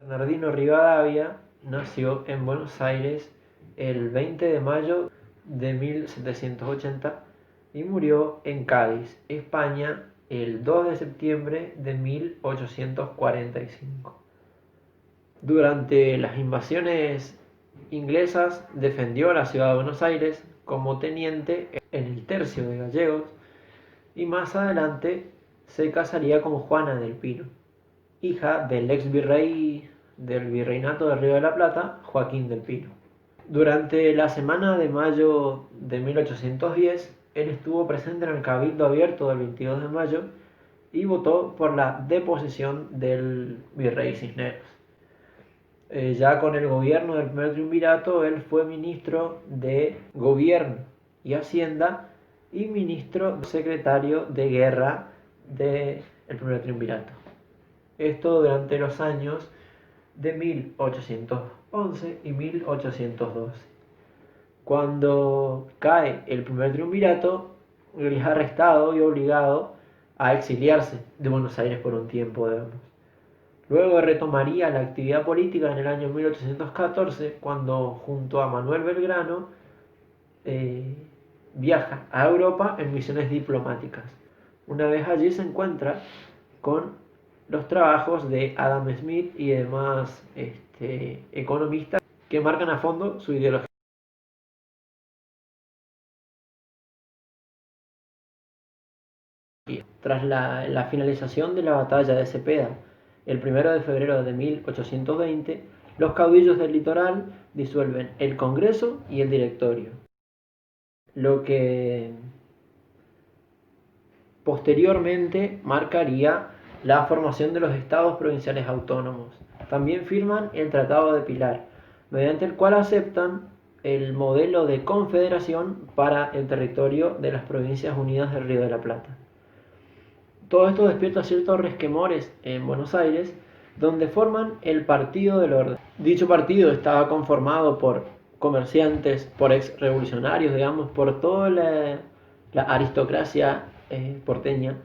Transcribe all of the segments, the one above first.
Bernardino Rivadavia nació en Buenos Aires el 20 de mayo de 1780 y murió en Cádiz, España, el 2 de septiembre de 1845. Durante las invasiones inglesas defendió la ciudad de Buenos Aires como teniente en el Tercio de Gallegos y más adelante se casaría con Juana del Pino, hija del ex virrey del Virreinato del Río de la Plata, Joaquín del Pino. Durante la semana de mayo de 1810, él estuvo presente en el Cabildo Abierto del 22 de mayo y votó por la deposición del virrey Cisneros. Ya con el gobierno del primer triunvirato, él fue ministro de Gobierno y Hacienda y ministro secretario de Guerra del primer triunvirato. Esto durante los años de 1811 y 1812. Cuando cae el primer triunvirato, él es arrestado y obligado a exiliarse de Buenos Aires por un tiempo, digamos. Luego retomaría la actividad política en el año 1814, cuando junto a Manuel Belgrano viaja a Europa en misiones diplomáticas. Una vez allí se encuentra con los trabajos de Adam Smith y demás economistas que marcan a fondo su ideología. Tras la finalización de la batalla de Cepeda, el 1 de febrero de 1820, los caudillos del litoral disuelven el Congreso y el Directorio, lo que posteriormente marcaría la formación de los estados provinciales autónomos. También firman el Tratado de Pilar, mediante el cual aceptan el modelo de confederación para el territorio de las Provincias Unidas del Río de la Plata. Todo esto despierta ciertos resquemores en Buenos Aires, donde forman el Partido del Orden. Dicho partido estaba conformado por comerciantes, por ex revolucionarios, digamos, por toda la aristocracia porteña,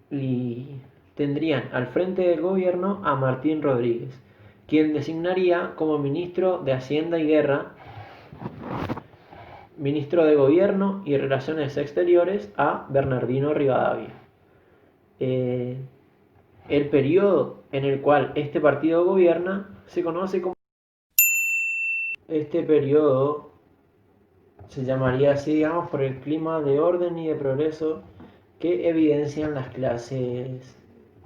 y tendrían al frente del gobierno a Martín Rodríguez, quien designaría como ministro de Hacienda y Guerra, ministro de Gobierno y Relaciones Exteriores a Bernardino Rivadavia. El periodo en el cual este partido gobierna se conoce como... Este periodo se llamaría así, digamos, por el clima de orden y de progreso que evidencian las clases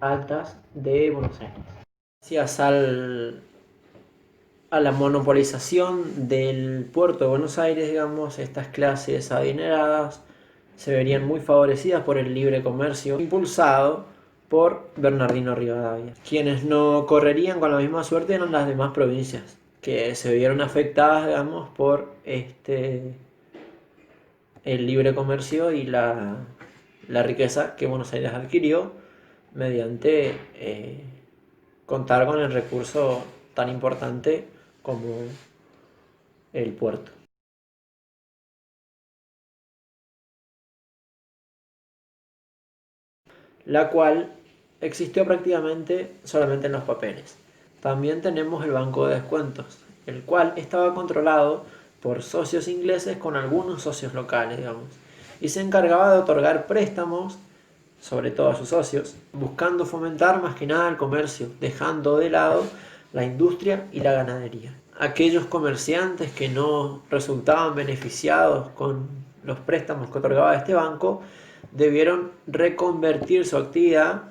altas de Buenos Aires. Gracias a la monopolización del puerto de Buenos Aires, digamos, estas clases adineradas se verían muy favorecidas por el libre comercio impulsado por Bernardino Rivadavia. Quienes no correrían con la misma suerte eran las demás provincias, que se vieron afectadas, digamos, por el libre comercio y la riqueza que Buenos Aires adquirió mediante contar con el recurso tan importante como el puerto. La cual existió prácticamente solamente en los papeles. También tenemos el Banco de Descuentos, el cual estaba controlado por socios ingleses con algunos socios locales, digamos, y se encargaba de otorgar préstamos, sobre todo a sus socios, buscando fomentar más que nada el comercio, dejando de lado la industria y la ganadería. Aquellos comerciantes que no resultaban beneficiados con los préstamos que otorgaba este banco debieron reconvertir su actividad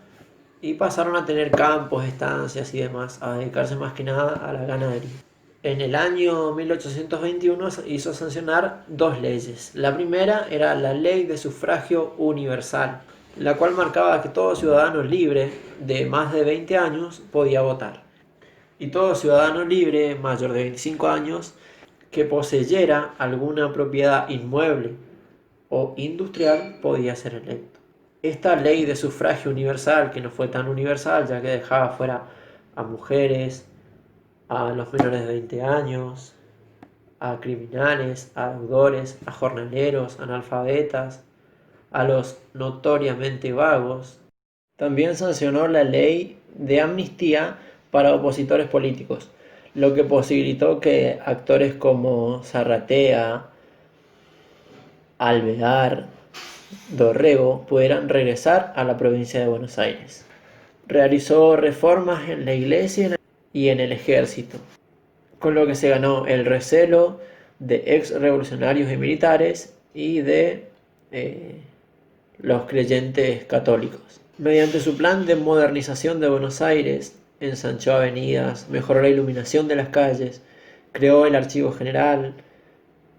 y pasaron a tener campos, estancias y demás, a dedicarse más que nada a la ganadería. En el año 1821 hizo sancionar dos leyes. La primera era la Ley de Sufragio Universal, la cual marcaba que todo ciudadano libre de más de 20 años podía votar. Y todo ciudadano libre mayor de 25 años que poseyera alguna propiedad inmueble o industrial podía ser electo. Esta ley de sufragio universal, que no fue tan universal ya que dejaba fuera a mujeres, a los menores de 20 años, a criminales, a deudores, a jornaleros, analfabetas, a los notoriamente vagos. También sancionó la ley de amnistía para opositores políticos, lo que posibilitó que actores como Zarratea, Alvear, Dorrego pudieran regresar a la provincia de Buenos Aires. Realizó reformas en la iglesia y en el ejército, con lo que se ganó el recelo de ex revolucionarios y militares y de los creyentes católicos. Mediante su plan de modernización de Buenos Aires, ensanchó avenidas, mejoró la iluminación de las calles, creó el Archivo General,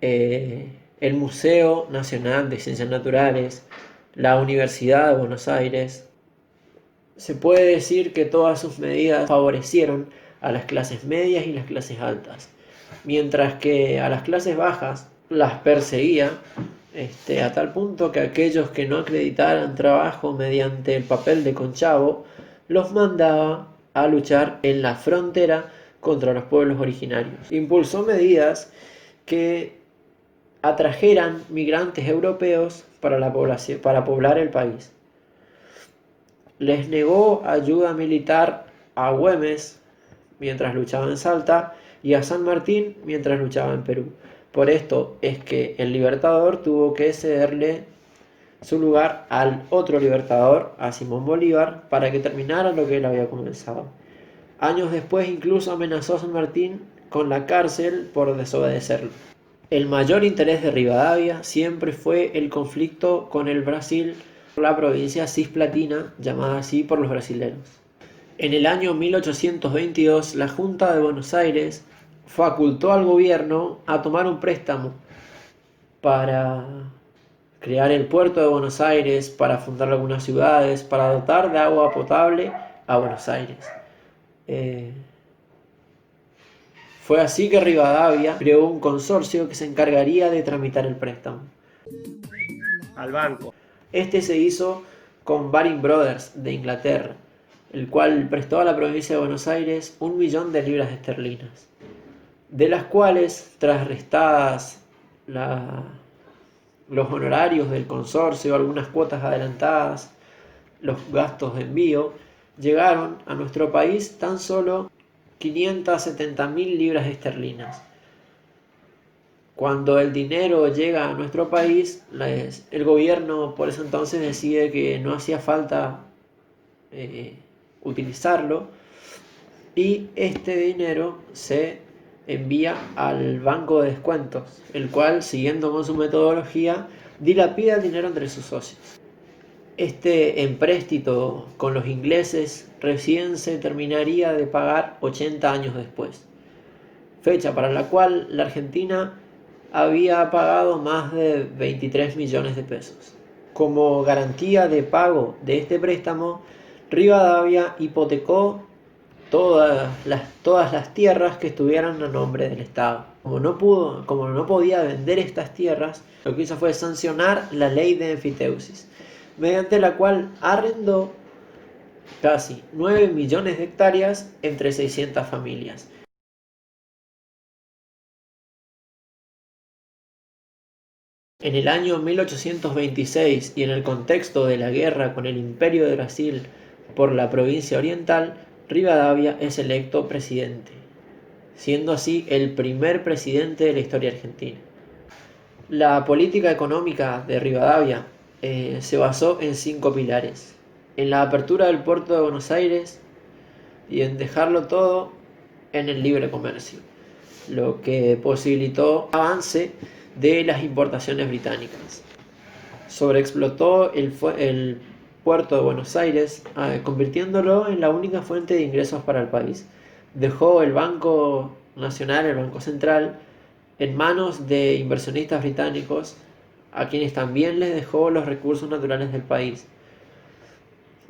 el Museo Nacional de Ciencias Naturales, la Universidad de Buenos Aires. Se puede decir que todas sus medidas favorecieron a las clases medias y las clases altas, mientras que a las clases bajas las perseguía a tal punto que aquellos que no acreditaran trabajo mediante el papel de conchavo los mandaba a luchar en la frontera contra los pueblos originarios. Impulsó medidas que atrajeran migrantes europeos para poblar el país. Les negó ayuda militar a Güemes mientras luchaba en Salta y a San Martín mientras luchaba en Perú. Por esto es que el Libertador tuvo que cederle su lugar al otro Libertador, a Simón Bolívar, para que terminara lo que él había comenzado. Años después incluso amenazó a San Martín con la cárcel por desobedecerlo. El mayor interés de Rivadavia siempre fue el conflicto con el Brasil por la provincia cisplatina, llamada así por los brasileños. En el año 1822, la Junta de Buenos Aires facultó al gobierno a tomar un préstamo para crear el puerto de Buenos Aires, para fundar algunas ciudades, para dotar de agua potable a Buenos Aires. Fue así que Rivadavia creó un consorcio que se encargaría de tramitar el préstamo al banco. Este se hizo con Baring Brothers de Inglaterra, el cual prestó a la provincia de Buenos Aires 1 millón de libras esterlinas, de las cuales, tras restadas los honorarios del consorcio, algunas cuotas adelantadas, los gastos de envío, llegaron a nuestro país tan solo 570.000 libras esterlinas. Cuando el dinero llega a nuestro país, el gobierno por ese entonces decide que no hacía falta utilizarlo y este dinero se envía al banco de descuentos, el cual, siguiendo con su metodología, dilapida el dinero entre sus socios. Este empréstito con los ingleses recién se terminaría de pagar 80 años después, fecha para la cual la Argentina había pagado más de 23 millones de pesos. Como garantía de pago de este préstamo, Rivadavia hipotecó todas las tierras que estuvieran a nombre del Estado. Como no podía vender estas tierras, lo que hizo fue sancionar la ley de enfiteusis, mediante la cual arrendó casi 9 millones de hectáreas entre 600 familias. En el año 1826 y en el contexto de la guerra con el Imperio de Brasil por la provincia oriental, Rivadavia es electo presidente, siendo así el primer presidente de la historia argentina. La política económica de Rivadavia se basó en 5 pilares: en la apertura del puerto de Buenos Aires y en dejarlo todo en el libre comercio, lo que posibilitó el avance de las importaciones británicas. Sobreexplotó el puerto de Buenos Aires, convirtiéndolo en la única fuente de ingresos para el país. Dejó el Banco Nacional, el Banco Central, en manos de inversionistas británicos, a quienes también les dejó los recursos naturales del país.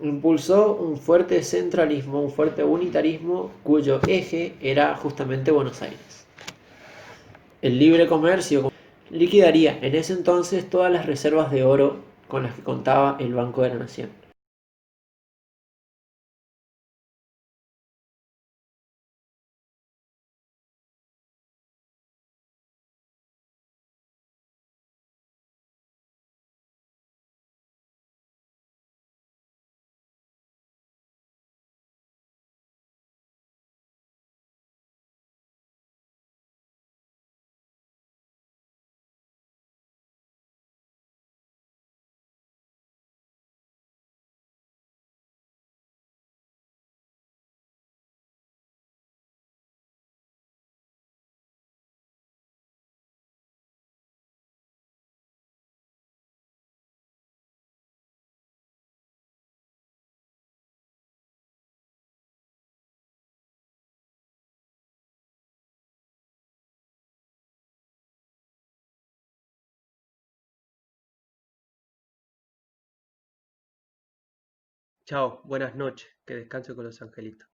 Impulsó un fuerte centralismo, un fuerte unitarismo, cuyo eje era justamente Buenos Aires. El libre comercio liquidaría en ese entonces todas las reservas de oro con las que contaba el Banco de la Nación. Chao, buenas noches, que descanse con los angelitos.